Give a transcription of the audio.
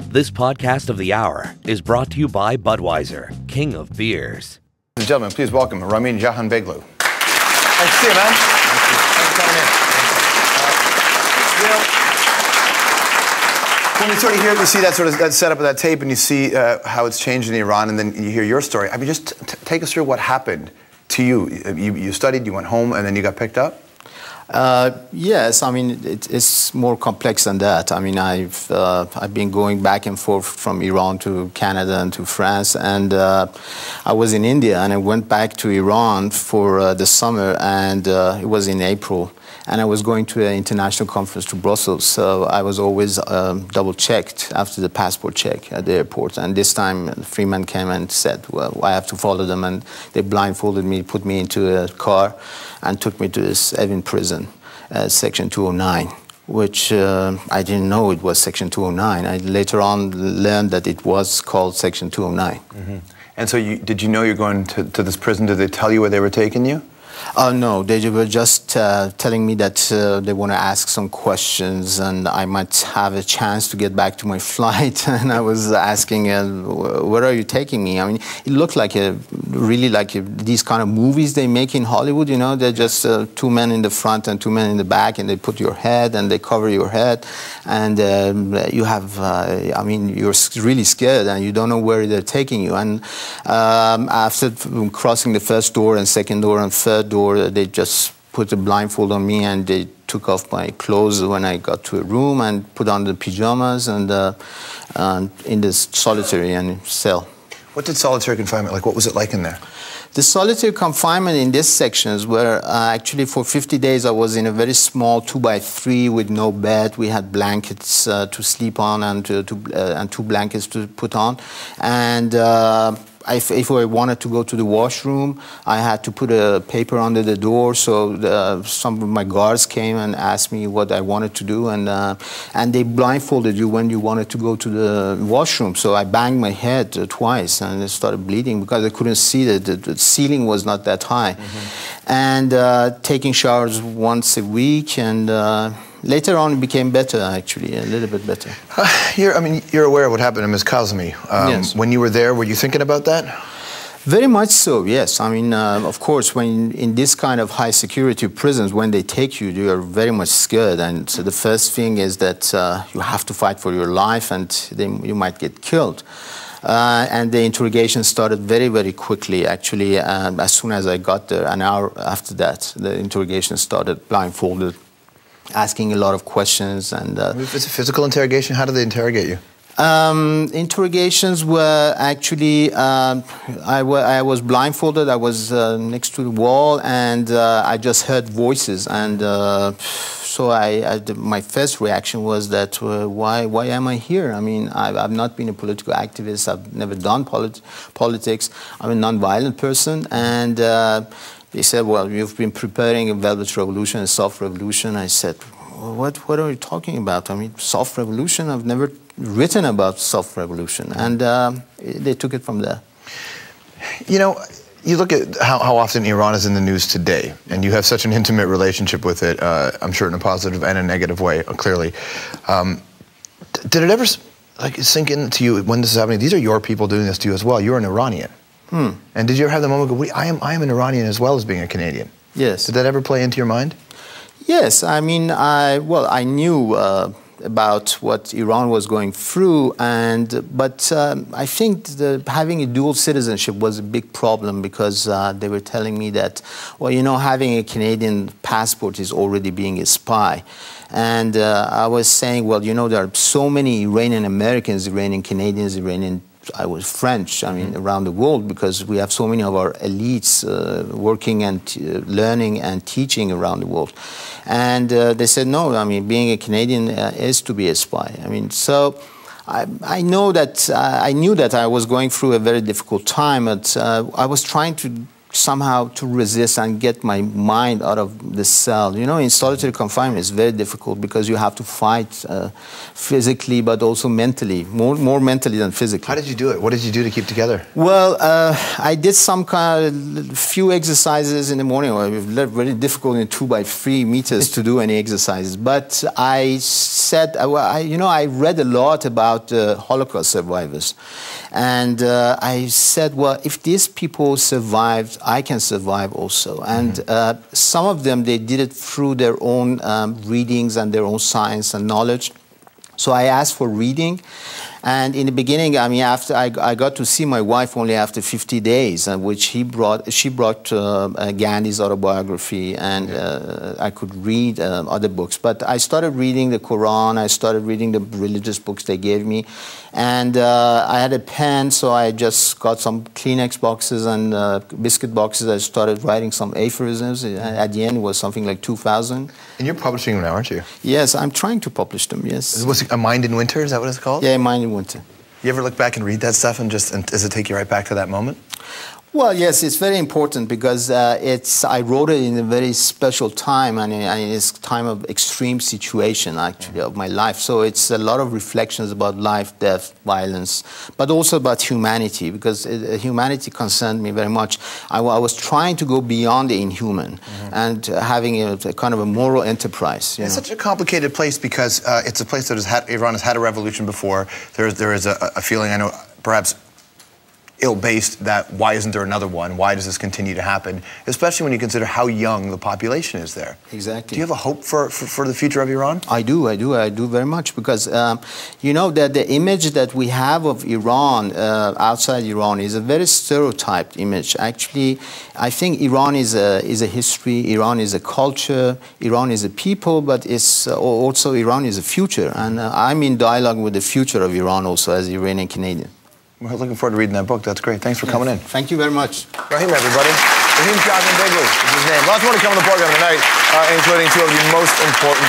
This podcast of the hour is brought to you by Budweiser, king of beers. Ladies and gentlemen, please welcome Ramin Jahanbegloo. Nice to see you, man. Thanks for coming in. When you sort of hear, you see that sort of that setup of that tape, and you see how it's changed in Iran, and then you hear your story. I mean, just take us through what happened to you. You studied, you went home, and then you got picked up? Yes, I mean, it's more complex than that. I mean, I've been going back and forth from Iran to Canada and to France, and I was in India, and I went back to Iran for the summer, and it was in April, and I was going to an international conference to Brussels, so I was always double-checked after the passport check at the airport, and this time Freeman came and said, well, I have to follow them, and they blindfolded me, put me into a car, and took me to this Evin prison, Section 209, which I didn't know it was Section 209. I later on learned that it was called Section 209. Mm-hmm. And so did you know you're going to this prison? Did they tell you where they were taking you? No, they were just telling me that they want to ask some questions and I might have a chance to get back to my flight. And I was asking, where are you taking me? I mean, it looked like these kind of movies they make in Hollywood, you know, they're just two men in the front and two men in the back, and they put your head and they cover your head. And you have, I mean, you're really scared and you don't know where they're taking you. And after crossing the first door and second door and third door, they just put a blindfold on me and they took off my clothes when I got to a room and put on the pajamas and in this solitary cell. What did solitary confinement, like what was it like in there? The solitary confinement in this sections were actually for 50 days I was in a very small 2x3 with no bed. We had blankets to sleep on and two blankets to put on. And if I wanted to go to the washroom, I had to put a paper under the door. So some of my guards came and asked me what I wanted to do, and they blindfolded you when you wanted to go to the washroom. So I banged my head twice, and it started bleeding because I couldn't see the ceiling was not that high. Mm-hmm. And taking showers once a week, and later on it became better, actually, a little bit better. You're aware of what happened to Ms. Kazemi. Yes. When you were there, were you thinking about that? Very much so, yes. I mean, of course, when in this kind of high security prisons, when they take you, you are very much scared. And so the first thing is that you have to fight for your life and then you might get killed. And the interrogation started very, very quickly, actually. As soon as I got there, an hour after that, the interrogation started, blindfolded, asking a lot of questions. And if it's a physical interrogation, how do they interrogate you? Interrogations were actually, I was blindfolded, I was next to the wall, and I just heard voices. And so my first reaction was that, why am I here? I mean, I've not been a political activist, I've never done politics, I'm a non-violent person. And they said, well, you've been preparing a velvet revolution, a soft revolution. I said, what are you talking about? I mean, soft revolution? I've never written about soft revolution. And they took it from there. You know, you look at how often Iran is in the news today, and you have such an intimate relationship with it, I'm sure in a positive and a negative way, clearly. Did it ever sink into you when this is happening? These are your people doing this to you as well. You're an Iranian. And did you ever have the moment go, I am an Iranian as well as being a Canadian? Yes. Did that ever play into your mind? Yes. I mean, I knew about what Iran was going through, but I think having a dual citizenship was a big problem because they were telling me that, well, you know, having a Canadian passport is already being a spy. And I was saying, well, you know, there are so many Iranian Americans, Iranian Canadians, I was French, I mean, around the world, because we have so many of our elites working and learning and teaching around the world. And they said, no, I mean, being a Canadian is to be a spy. I mean, so I know that I knew that I was going through a very difficult time, but I was trying to somehow to resist and get my mind out of the cell. You know, in solitary confinement, it's very difficult because you have to fight physically, but also mentally, more mentally than physically. How did you do it? What did you do to keep together? Well, I did some kind of few exercises in the morning. It was very difficult in 2 by 3 meters to do any exercises. But I said, you know, I read a lot about Holocaust survivors. And I said, well, if these people survived, I can survive also. And some of them, they did it through their own readings and their own science and knowledge. So I asked for reading. And in the beginning, I mean, after I got to see my wife only after 50 days, which she brought Gandhi's autobiography, and I could read other books. But I started reading the Quran, I started reading the religious books they gave me, and I had a pen, so I just got some Kleenex boxes and biscuit boxes. I started writing some aphorisms. At the end, it was something like 2,000. And you're publishing them now, aren't you? Yes, I'm trying to publish them, yes. Was it A Mind in Winter, is that what it's called? Yeah, Mind in Winter. You ever look back and read that stuff and does it take you right back to that moment? Well, yes, it's very important because I wrote it in a very special time, and it's a time of extreme situation, actually, of my life. So it's a lot of reflections about life, death, violence, but also about humanity, because humanity concerned me very much. I was trying to go beyond the inhuman and having a kind of a moral enterprise. It's such a complicated place because it's a place that Iran has had a revolution before. There is a feeling, I know, perhaps ill-based, that why isn't there another one? Why does this continue to happen? Especially when you consider how young the population is there. Exactly. Do you have a hope for the future of Iran? I do very much, because you know that the image that we have of Iran outside Iran is a very stereotyped image. Actually, I think Iran is a history, Iran is a culture, Iran is a people, but it's also Iran is a future. And I'm in dialogue with the future of Iran also as Iranian Canadian. We're looking forward to reading that book. That's great. Thanks for coming in. Thank you very much. Ramin, everybody. Ramin Jahanbegloo is his name. Lots more to come on the program tonight, including 2 of the most important